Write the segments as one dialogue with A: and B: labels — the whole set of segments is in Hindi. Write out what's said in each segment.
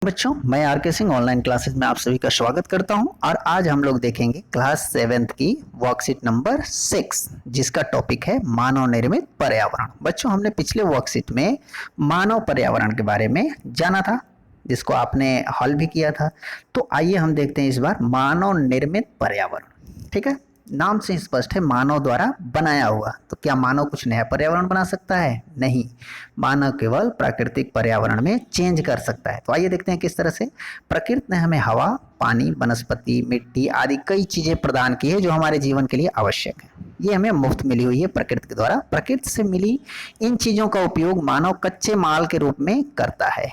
A: बच्चों, मैं आर के सिंह ऑनलाइन क्लासेस में आप सभी का स्वागत करता हूं और आज हम लोग देखेंगे क्लास 7th की वर्कशीट नंबर 6 जिसका टॉपिक है मानव निर्मित पर्यावरण। बच्चों, हमने पिछले वर्कशीट में मानव पर्यावरण के बारे में जाना था जिसको आपने हल भी किया था। तो आइए हम देखते हैं इस बार मानव निर्मित पर्यावरण। ठीक है, नाम से स्पष्ट है मानव द्वारा बनाया हुआ। तो क्या मानव कुछ नया पर्यावरण बना सकता है? नहीं, मानव केवल प्राकृतिक पर्यावरण में चेंज कर सकता है। तो आइए देखते हैं किस तरह से। प्रकृति ने हमें हवा, पानी, वनस्पति, मिट्टी आदि कई चीजें प्रदान की है जो हमारे जीवन के लिए आवश्यक है। ये हमें मुफ्त मिली हुई है प्रकृति के द्वारा। प्रकृति से मिली इन चीजों का उपयोग मानव कच्चे माल के रूप में करता है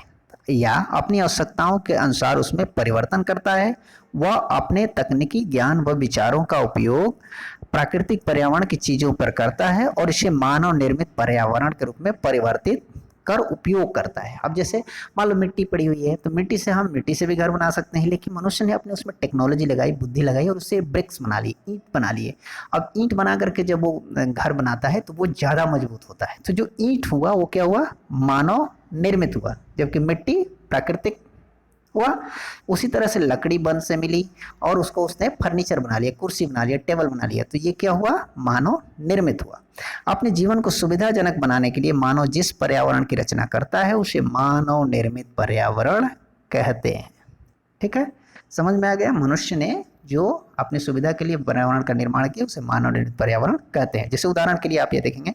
A: या अपनी आवश्यकताओं के अनुसार उसमें परिवर्तन करता है। वह अपने तकनीकी ज्ञान व विचारों का उपयोग प्राकृतिक पर्यावरण की चीजों पर करता है और इसे मानव निर्मित पर्यावरण के रूप में परिवर्तित कर उपयोग करता है। अब जैसे मान लो मिट्टी पड़ी हुई है, तो मिट्टी से भी घर बना सकते हैं, लेकिन मनुष्य ने अपने उसमें टेक्नोलॉजी लगाई, बुद्धि लगाई और उससे ब्रिक्स बना ली, ईंट बना लिए। अब ईंट बना करके जब वो घर बनाता है तो वो ज्यादा मजबूत होता है। तो जो ईंट हुआ वो क्या हुआ? मानव निर्मित हुआ, जबकि मिट्टी प्राकृतिक हुआ। उसी तरह से लकड़ी वन से मिली और उसको उसने फर्नीचर बना लिया, कुर्सी बना लिया, टेबल बना लिया। तो ये क्या हुआ? मानव निर्मित हुआ। अपने जीवन को सुविधाजनक बनाने के लिए मानव जिस पर्यावरण की रचना करता है उसे मानव निर्मित पर्यावरण कहते हैं। ठीक है, समझ में आ गया? मनुष्य ने जो अपनी सुविधा के लिए पर्यावरण का निर्माण किया उसे मानव निर्मित पर्यावरण कहते हैं। जैसे उदाहरण के लिए आप ये देखेंगे,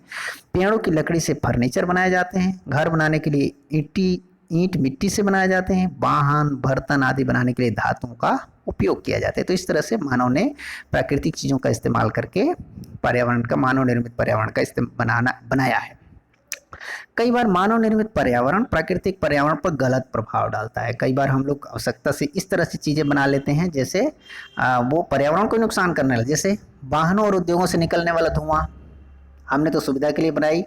A: पेड़ों की लकड़ी से फर्नीचर बनाए जाते हैं, घर बनाने के लिए ईंट मिट्टी से बनाए जाते हैं, वाहन, बर्तन आदि बनाने के लिए धातुओं का उपयोग किया जाता है। तो इस तरह से मानव ने प्राकृतिक चीजों का इस्तेमाल करके पर्यावरण का, मानव निर्मित पर्यावरण का बनाया है। कई बार मानव निर्मित पर्यावरण प्राकृतिक पर्यावरण पर गलत प्रभाव डालता है। कई बार हम लोग आवश्यकता से इस तरह से चीजें बना लेते हैं जैसे वो पर्यावरण को नुकसान करने लगे। जैसे वाहनों और उद्योगों से निकलने वाला धुआं हमने तो सुविधा के लिए बनाई,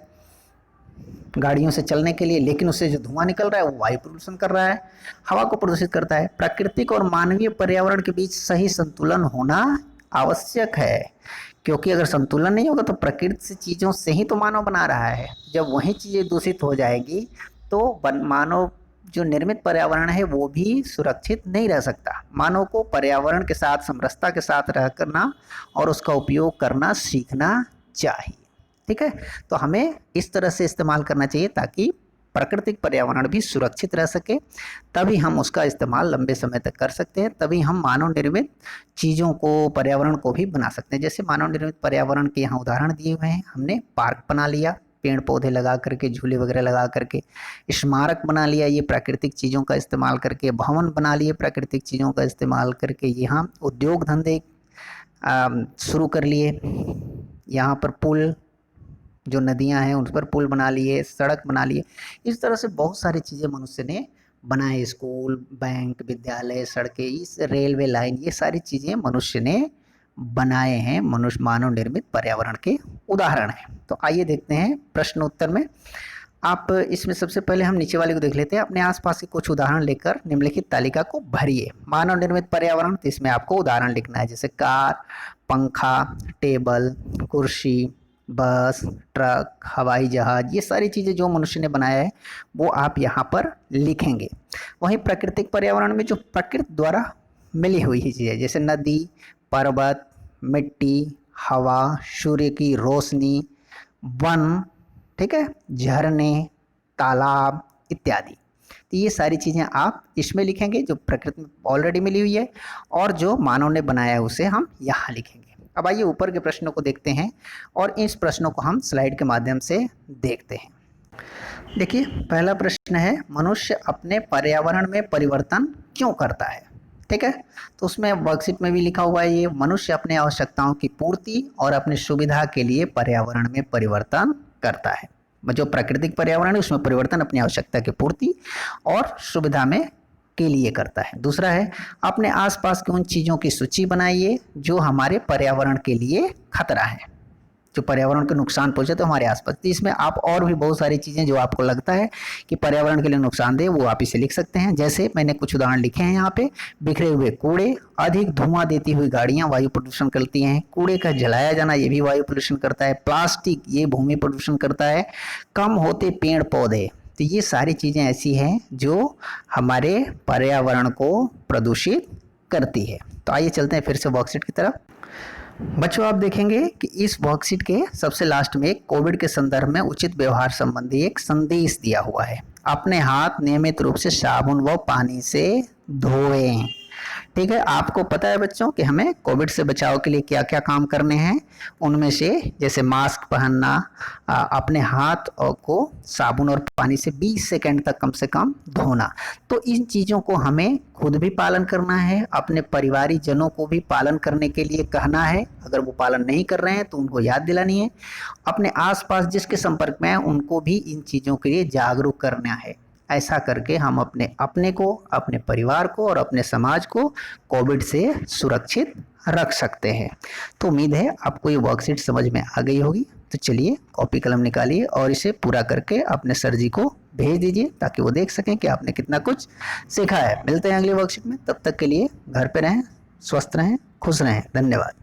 A: गाड़ियों से चलने के लिए, लेकिन उससे जो धुआं निकल रहा है वो वायु प्रदूषण कर रहा है, हवा को प्रदूषित करता है। प्राकृतिक और मानवीय पर्यावरण के बीच सही संतुलन होना आवश्यक है, क्योंकि अगर संतुलन नहीं होगा तो प्रकृति से चीजों से ही तो मानव बना रहा है। जब वही चीजें दूषित हो जाएगी तो मानव जो निर्मित पर्यावरण है वो भी सुरक्षित नहीं रह सकता। मानव को पर्यावरण के साथ समरसता के साथ रह करना और उसका उपयोग करना सीखना चाहिए। ठीक है, तो हमें इस तरह से इस्तेमाल करना चाहिए ताकि प्राकृतिक पर्यावरण भी सुरक्षित रह सके, तभी हम उसका इस्तेमाल लंबे समय तक कर सकते हैं, तभी हम मानव निर्मित चीज़ों को, पर्यावरण को भी बना सकते हैं। जैसे मानव निर्मित पर्यावरण के यहाँ उदाहरण दिए हुए हैं, हमने पार्क बना लिया, पेड़ पौधे लगा करके, झूले वगैरह लगा करके, स्मारक बना लिया ये प्राकृतिक चीज़ों का इस्तेमाल करके, भवन बना लिए प्राकृतिक चीज़ों का इस्तेमाल करके, यहाँ उद्योग धंधे शुरू कर लिए, यहाँ पर पुल, जो नदियां हैं उन पर पुल बना लिए, सड़क बना लिए। इस तरह से बहुत सारी चीज़ें मनुष्य ने बनाए, स्कूल, बैंक, विद्यालय, सड़कें, इस रेलवे लाइन, ये सारी चीज़ें मनुष्य ने बनाए हैं। मनुष्य मानव निर्मित पर्यावरण के उदाहरण हैं। तो आइए देखते हैं प्रश्न उत्तर में। आप इसमें सबसे पहले हम नीचे वाले को देख लेते हैं। अपने आसपास के कुछ उदाहरण लेकर निम्नलिखित तालिका को भरिए। मानव निर्मित पर्यावरण, तो इसमें आपको उदाहरण लिखना है, जैसे कार, पंखा, टेबल, कुर्सी, बस, ट्रक, हवाई जहाज, ये सारी चीज़ें जो मनुष्य ने बनाया है वो आप यहाँ पर लिखेंगे। वहीं प्राकृतिक पर्यावरण में जो प्रकृति द्वारा मिली हुई चीज़ें जैसे नदी, पर्वत, मिट्टी, हवा, सूर्य की रोशनी, वन, ठीक है, झरने, तालाब इत्यादि, तो ये सारी चीज़ें आप इसमें लिखेंगे जो प्रकृति में ऑलरेडी मिली हुई है, और जो मानव ने बनाया है उसे हम यहाँ लिखेंगे। अब आइए ऊपर के प्रश्नों को देखते हैं और इस प्रश्नों को हम स्लाइड के माध्यम से देखते हैं। देखिए, पहला प्रश्न है, मनुष्य अपने पर्यावरण में परिवर्तन क्यों करता है? ठीक है, तो उसमें वर्कशीट में भी लिखा हुआ है, ये मनुष्य अपने आवश्यकताओं की पूर्ति और अपनी सुविधा के लिए पर्यावरण में परिवर्तन करता है। जो प्राकृतिक पर्यावरण है उसमें परिवर्तन अपनी आवश्यकता की पूर्ति और सुविधा में के लिए करता है। दूसरा है, अपने आसपास की उन चीज़ों की सूची बनाइए जो हमारे पर्यावरण के लिए खतरा है, जो पर्यावरण को नुकसान पहुंचे तो हमारे आसपास। तो इसमें आप और भी बहुत सारी चीज़ें जो आपको लगता है कि पर्यावरण के लिए नुकसानदेह, वो आप इसे लिख सकते हैं। जैसे मैंने कुछ उदाहरण लिखे हैं यहाँ पे, बिखरे हुए कूड़े, अधिक धुआं देती हुई गाड़ियाँ वायु प्रदूषण करती हैं, कूड़े का जलाया जाना ये भी वायु प्रदूषण करता है, प्लास्टिक ये भूमि प्रदूषण करता है, कम होते पेड़ पौधे, तो ये सारी चीज़ें ऐसी हैं जो हमारे पर्यावरण को प्रदूषित करती है। तो आइए चलते हैं फिर से वर्कशीट की तरफ। बच्चों आप देखेंगे कि इस वर्कशीट के सबसे लास्ट में कोविड के संदर्भ में उचित व्यवहार संबंधी एक संदेश दिया हुआ है। अपने हाथ नियमित रूप से साबुन व पानी से धोएं। ठीक है, आपको पता है बच्चों कि हमें कोविड से बचाव के लिए क्या क्या काम करने हैं। उनमें से जैसे मास्क पहनना, अपने हाथ को साबुन और पानी से 20 सेकंड तक कम से कम धोना। तो इन चीज़ों को हमें खुद भी पालन करना है, अपने परिवारी जनों को भी पालन करने के लिए कहना है। अगर वो पालन नहीं कर रहे हैं तो उनको याद दिलानी है। अपने आसपास जिसके संपर्क में है उनको भी इन चीज़ों के लिए जागरूक करना है। ऐसा करके हम अपने को, अपने परिवार को और अपने समाज को कोविड से सुरक्षित रख सकते हैं। तो उम्मीद है आपको ये वर्कशीट समझ में आ गई होगी। तो चलिए कॉपी कलम निकालिए और इसे पूरा करके अपने सर जी को भेज दीजिए ताकि वो देख सकें कि आपने कितना कुछ सीखा है। मिलते हैं अगली वर्कशीट में, तब तक के लिए घर पे रहें, स्वस्थ रहें, खुश रहें। धन्यवाद।